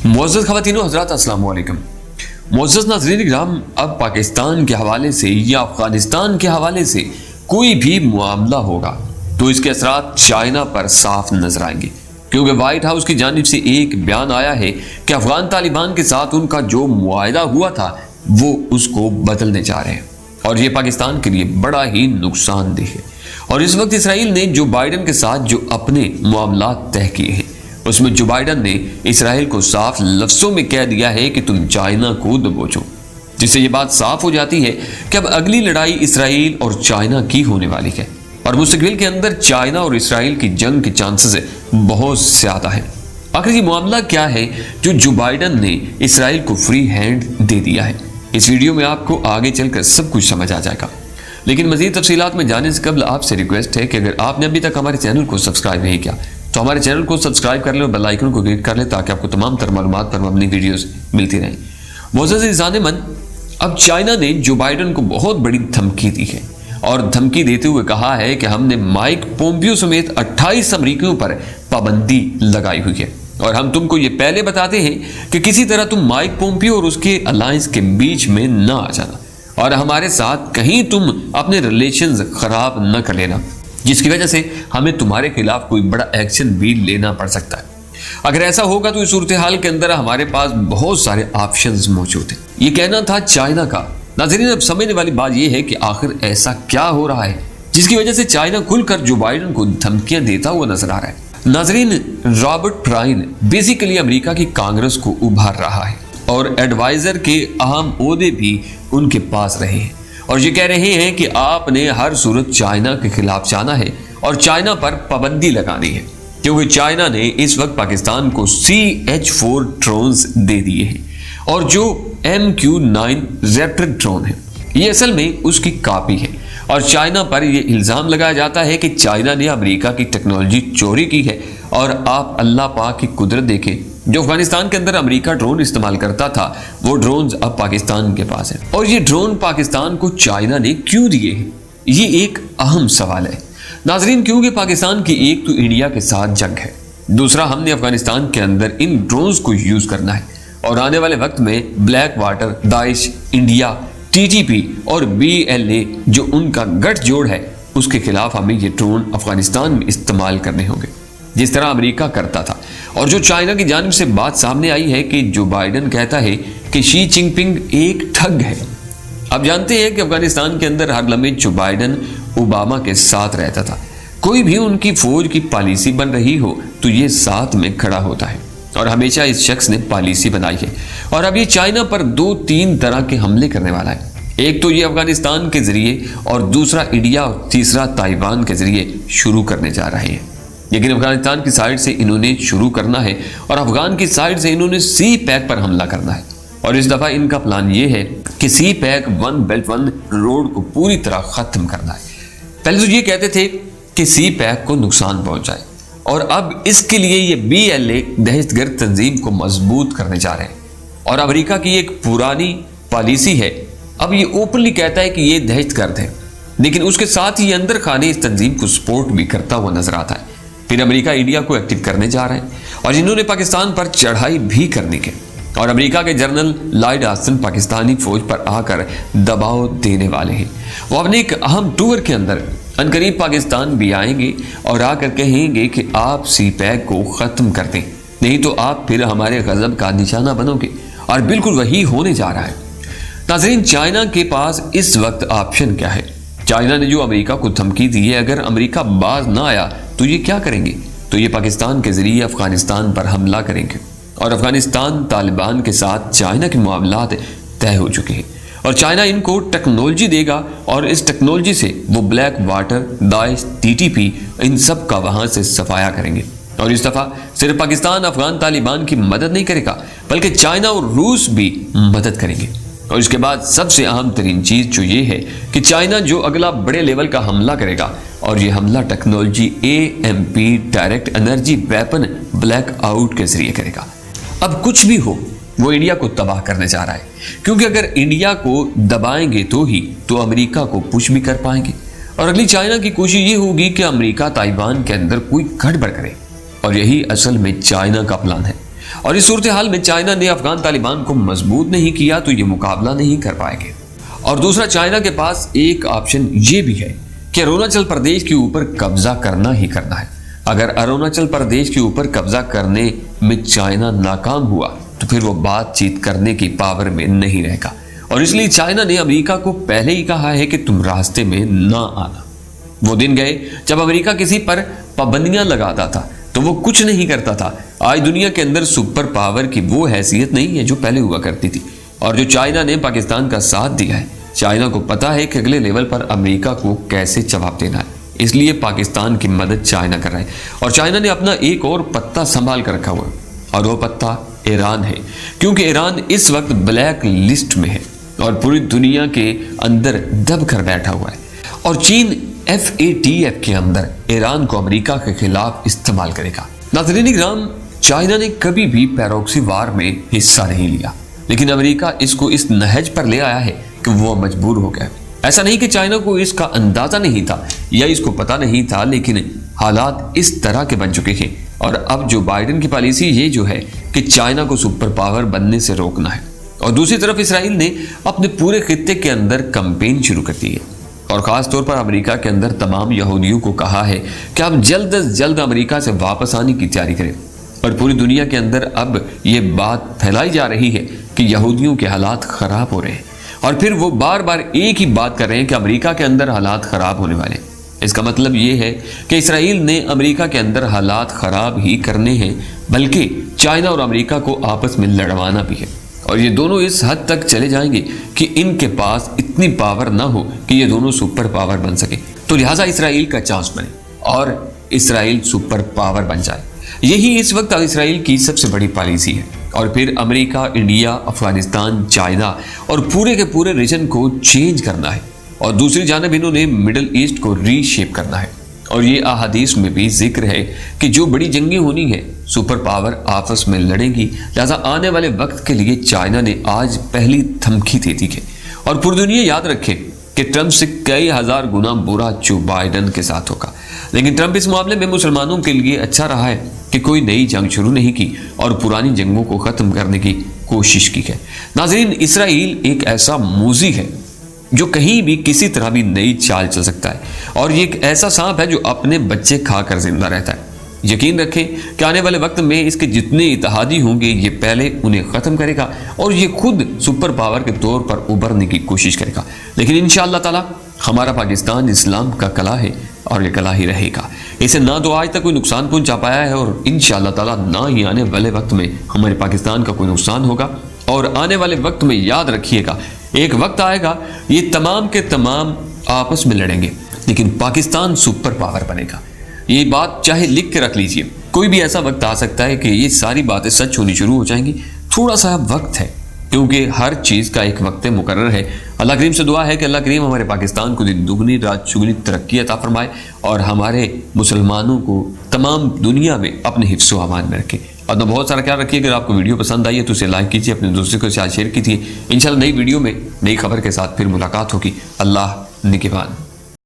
मुअज़्ज़ज़ ख़वातीन व हज़रात अस्सलामु अलैकुम। मुअज़्ज़ज़ नाज़रीन इकराम, अब पाकिस्तान के हवाले से या अफगानिस्तान के हवाले से कोई भी मामला होगा तो इसके असरात चाइना पर साफ नजर आएंगे, क्योंकि व्हाइट हाउस की जानिब से एक बयान आया है कि अफगान तालिबान के साथ उनका जो मुआहदा हुआ था वो उसको बदलने जा रहे हैं और ये पाकिस्तान के लिए बड़ा ही नुकसानदेह है। और इस वक्त इसराइल ने जो बाइडन के साथ जो अपने मामलात तय किए हैं उसमें जो बाइडन ने इसराइल को साफ लफ्ज़ों में कह दिया है कि तुम चाइना को दबोचो, जिससे ये बात साफ हो जाती है कि अब अगली लड़ाई इसराइल और चाइना की होने वाली है और मुस्तकबिल के अंदर चाइना और इसराइल की जंग के चांसेस बहुत ज़्यादा है। आखिर ये मामला क्या है जो बाइडन ने इसराइल को फ्री हैंड दे दिया है? इस वीडियो में आपको आगे चलकर सब कुछ समझ आ जाएगा, लेकिन मज़ीद तफसीलात में जाने से कबल आपसे रिक्वेस्ट है कि अगर आपने अभी तक हमारे चैनल को सब्सक्राइब नहीं किया तो हमारे चैनल को सब्सक्राइब कर ले और बेल आइकन को क्लिक कर ले ताकि आपको तमाम तर मालूमात पर अपनी वीडियोस मिलती रहें। मुअज़्ज़ज़ जानेमन, अब चाइना ने जो बाइडन को बहुत बड़ी धमकी दी है और धमकी देते हुए कहा है कि हमने माइक पोम्पियो समेत 28 अमरीकियों पर पाबंदी लगाई हुई है और हम तुमको ये पहले बताते हैं कि किसी तरह तुम माइक पोम्पियो और उसके अलायंस के बीच में न आ जाना और हमारे साथ कहीं तुम अपने रिलेशंस खराब न कर लेना, जिसकी वजह से हमें तुम्हारे खिलाफ कोई बड़ा एक्शन भी लेना पड़ सकता है। अगर ऐसा होगा तो इस सूरत हाल के अंदर हमारे पास बहुत सारे ऑप्शंस मौजूद हैं। ये कहना था चाइना का। नाज़रीन, अब समझने वाली बात यह है कि आखिर ऐसा क्या हो रहा है जिसकी वजह से चाइना खुलकर जो बाइडन को धमकियां देता हुआ नजर आ रहा है। नाज़रीन, रॉबर्ट प्राइन बेसिकली अमेरिका की कांग्रेस को उभार रहा है और एडवाइजर के अहम ओहदे भी उनके पास रहे हैं और ये कह रहे हैं कि आपने हर सूरत चाइना के खिलाफ जाना है और चाइना पर पाबंदी लगानी है, क्योंकि चाइना ने इस वक्त पाकिस्तान को CH-4 ड्रोन्स दे दिए हैं और जो MQ-9 रैप्टर ड्रोन है ये असल में उसकी कॉपी है और चाइना पर यह इल्ज़ाम लगाया जाता है कि चाइना ने अमेरिका की टेक्नोलॉजी चोरी की है। और आप अल्लाह पाक की कुदरत देखें, जो अफगानिस्तान के अंदर अमेरिका ड्रोन इस्तेमाल करता था वो ड्रोन्स अब पाकिस्तान के पास है और ये ड्रोन पाकिस्तान को चाइना ने क्यों दिए हैं, ये एक अहम सवाल है नाजरीन। क्योंकि पाकिस्तान की एक तो इंडिया के साथ जंग है, दूसरा हमने अफगानिस्तान के अंदर इन ड्रोन्स को यूज करना है और आने वाले वक्त में black water, Daesh, India, TTP और BLA जो उनका गठजोड़ है उसके खिलाफ हमें ये ड्रोन अफगानिस्तान में इस्तेमाल करने होंगे जिस तरह अमेरिका करता था। और जो चाइना की जानिब से बात सामने आई है कि जो बाइडन कहता है कि शी जिनपिंग एक ठग है। अब जानते हैं कि अफगानिस्तान के अंदर हर लम्हे जो बाइडन ओबामा के साथ रहता था, कोई भी उनकी फौज की पॉलिसी बन रही हो तो ये साथ में खड़ा होता है और हमेशा इस शख्स ने पॉलिसी बनाई है। और अब ये चाइना पर 2-3 तरह के हमले करने वाला है, एक तो ये अफगानिस्तान के जरिए और दूसरा इंडिया और तीसरा ताइवान के जरिए शुरू करने जा रहे हैं। लेकिन अफगानिस्तान की साइड से इन्होंने शुरू करना है और अफगान की साइड से इन्होंने CPEC पर हमला करना है और इस दफ़ा इनका प्लान ये है कि CPEC 1 बेल्ट 1 रोड को पूरी तरह ख़त्म करना है। पहले तो ये कहते थे कि CPEC को नुकसान पहुंचाए और अब इसके लिए ये BLA दहशतगर्द तंजीम को मजबूत करने जा रहे हैं और अमेरिका की एक पुरानी पॉलिसी है, अब ये ओपनली कहता है कि ये दहशतगर्द है, लेकिन उसके साथ ही अंदर खाने इस तंजीम को सपोर्ट भी करता हुआ नजर आता है। फिर अमेरिका इंडिया को एक्टिव करने जा रहा है और इन्होंने पाकिस्तान पर चढ़ाई भी करने के और अमेरिका के जनरल लॉयड ऑस्टिन पाकिस्तानी फौज पर आकर दबाव देने वाले हैं। वो अपने एक अहम टूर के अंदर अनकरीब पाकिस्तान भी आएंगे और आकर कहेंगे कि आप CPEC को ख़त्म कर दें, नहीं तो आप फिर हमारे गज़ब का निशाना बनोगे और बिल्कुल वही होने जा रहा है। नाज़रीन, चाइना के पास इस वक्त ऑप्शन क्या है? चाइना ने जो अमेरिका को धमकी दी है, अगर अमेरिका बाज ना आया तो ये क्या करेंगे? तो ये पाकिस्तान के जरिए अफगानिस्तान पर हमला करेंगे और अफगानिस्तान तालिबान के साथ चाइना के मामलात तय हो चुके हैं और चाइना इनको टेक्नोलॉजी देगा और इस टेक्नोलॉजी से वो ब्लैक वाटर, दाइश, TTP इन सब का वहाँ से सफाया करेंगे। और इस दफ़ा सिर्फ पाकिस्तान अफगान तालिबान की मदद नहीं करेगा बल्कि चाइना और रूस भी मदद करेंगे। और इसके बाद सबसे अहम तरीन चीज़ जो ये है कि चाइना जो अगला बड़े लेवल का हमला करेगा और ये हमला technology AMP direct energy weapon black out के जरिए करेगा। अब कुछ भी हो वो इंडिया को तबाह करने जा रहा है, क्योंकि अगर इंडिया को दबाएंगे तो अमेरिका को पुश भी कर पाएंगे और अगली चाइना की कोशिश ये होगी कि अमेरिका ताइवान के अंदर कोई गड़बड़ करे और यही असल में चाइना का प्लान है। اور اس صورتحال میں چائنا نے افغان طالبان کو مضبوط نہیں کیا تو یہ مقابلہ نہیں کر پائے گے۔ اور دوسرا، چائنا کے پاس ایک آپشن یہ بھی ہے کہ اروناچل پردیش کے اوپر قبضہ کرنا ہی کرنا ہے۔ اگر اروناچل پردیش کے اوپر قبضہ کرنے میں چائنا ناکام ہوا تو پھر وہ بات چیت کرنے کی پاور میں نہیں رہے گا، اور اس لیے چائنا نے امریکہ کو پہلے ہی کہا ہے کہ تم راستے میں نہ آنا۔ وہ دن گئے جب امریکہ کسی پر پابندیاں لگاتا تھا تو وہ کچھ نہیں کرتا تھا۔ آج دنیا کے اندر سپر پاور کی وہ حیثیت نہیں ہے جو پہلے ہوا کرتی تھی، اور جو چائنا نے پاکستان کا ساتھ دیا ہے، چائنا کو پتا ہے کہ اگلے لیول پر امریکہ کو کیسے جواب دینا ہے، اس لیے پاکستان کی مدد چائنا کر رہا ہے۔ اور چائنا نے اپنا ایک اور پتہ سنبھال کر رکھا ہوا ہے، اور وہ پتہ ایران ہے، کیونکہ ایران اس وقت بلیک لسٹ میں ہے اور پوری دنیا کے اندر دب کر بیٹھا ہوا ہے، اور چین FATF کے اندر ایران کو امریکہ کے خلاف استعمال کرے گا۔ ناظرین اکرام، چائنا نے کبھی بھی پیروکسی وار میں حصہ نہیں لیا، لیکن امریکہ اس کو اس نہج پر لے آیا ہے کہ وہ مجبور ہو گیا۔ ایسا نہیں کہ چائنا کو اس کا اندازہ نہیں تھا یا اس کو پتا نہیں تھا، لیکن حالات اس طرح کے بن چکے ہیں، اور اب جو بائیڈن کی پالیسی یہ جو ہے کہ چائنا کو سپر پاور بننے سے روکنا ہے، اور دوسری طرف اسرائیل نے اپنے پورے خطے کے اندر کمپین شروع کر دی ہے، اور خاص طور پر امریکہ کے اندر تمام یہودیوں کو کہا ہے کہ آپ جلد از جلد امریکہ سے واپس آنے کی تیاری کریں، اور پوری دنیا کے اندر اب یہ بات پھیلائی جا رہی ہے کہ یہودیوں کے حالات خراب ہو رہے ہیں، اور پھر وہ بار بار ایک ہی بات کر رہے ہیں کہ امریکہ کے اندر حالات خراب ہونے والے ہیں۔ اس کا مطلب یہ ہے کہ اسرائیل نے امریکہ کے اندر حالات خراب ہی کرنے ہیں، بلکہ چائنا اور امریکہ کو آپس میں لڑوانا بھی ہے، اور یہ دونوں اس حد تک چلے جائیں گے کہ ان کے پاس اتنی پاور نہ ہو کہ یہ دونوں سپر پاور بن سکے، تو لہٰذا اسرائیل کا چانس بنے اور اسرائیل سپر پاور بن جائے۔ یہی اس وقت اسرائیل کی سب سے بڑی پالیسی ہے، اور پھر امریکہ، انڈیا، افغانستان، چائنا اور پورے کے پورے ریجن کو چینج کرنا ہے، اور دوسری جانب انہوں نے مڈل ایسٹ کو ری شیپ کرنا ہے۔ اور یہ احادیث میں بھی ذکر ہے کہ جو بڑی جنگیں ہونی ہیں سپر پاور آپس میں لڑیں گی، لہذا آنے والے وقت کے لیے چائنا نے آج پہلی دھمکی دے دی ہے، اور پوری دنیا یاد رکھے کہ ٹرمپ سے کئی ہزار گنا برا جو بائیڈن کے ساتھ ہوگا، لیکن ٹرمپ اس معاملے میں مسلمانوں کے لیے اچھا رہا ہے کہ کوئی نئی جنگ شروع نہیں کی اور پرانی جنگوں کو ختم کرنے کی کوشش کی ہے۔ ناظرین، اسرائیل ایک ایسا موذی ہے جو کہیں بھی کسی طرح بھی نئی چال چل سکتا ہے، اور یہ ایک ایسا سانپ ہے جو اپنے بچے کھا کر زندہ رہتا ہے۔ یقین رکھیں کہ آنے والے وقت میں اس کے جتنے اتحادی ہوں گے یہ پہلے انہیں ختم کرے گا، اور یہ خود سپر پاور کے طور پر ابھرنے کی کوشش کرے گا، لیکن انشاءاللہ تعالی ہمارا پاکستان اسلام کا قلعہ ہے اور یہ قلعہ ہی رہے گا۔ اسے نہ تو آج تک کوئی نقصان پہنچا پایا ہے، اور انشاءاللہ تعالی نہ ہی آنے والے وقت میں ہمارے پاکستان کا کوئی نقصان ہوگا۔ اور آنے والے وقت میں یاد رکھیے گا، ایک وقت آئے گا یہ تمام کے تمام آپس میں لڑیں گے، لیکن پاکستان سپر پاور بنے گا۔ یہ بات چاہے لکھ کے رکھ لیجئے، کوئی بھی ایسا وقت آ سکتا ہے کہ یہ ساری باتیں سچ ہونی شروع ہو جائیں گی۔ تھوڑا سا وقت ہے، کیونکہ ہر چیز کا ایک وقت مقرر ہے۔ اللہ کریم سے دعا ہے کہ اللہ کریم ہمارے پاکستان کو دن دگنی رات چگنی ترقی عطا فرمائے، اور ہمارے مسلمانوں کو تمام دنیا میں اپنے حفظ و امان میں رکھے۔ اور بہت سارا خیال رکھیے۔ اگر آپ کو ویڈیو پسند آئی ہے تو اسے لائک کیجیے، اپنے دوستوں کے ساتھ شیئر کیجیے۔ انشاءاللہ نئی ویڈیو میں نئی خبر کے ساتھ پھر ملاقات ہوگی۔ اللہ نگہبان۔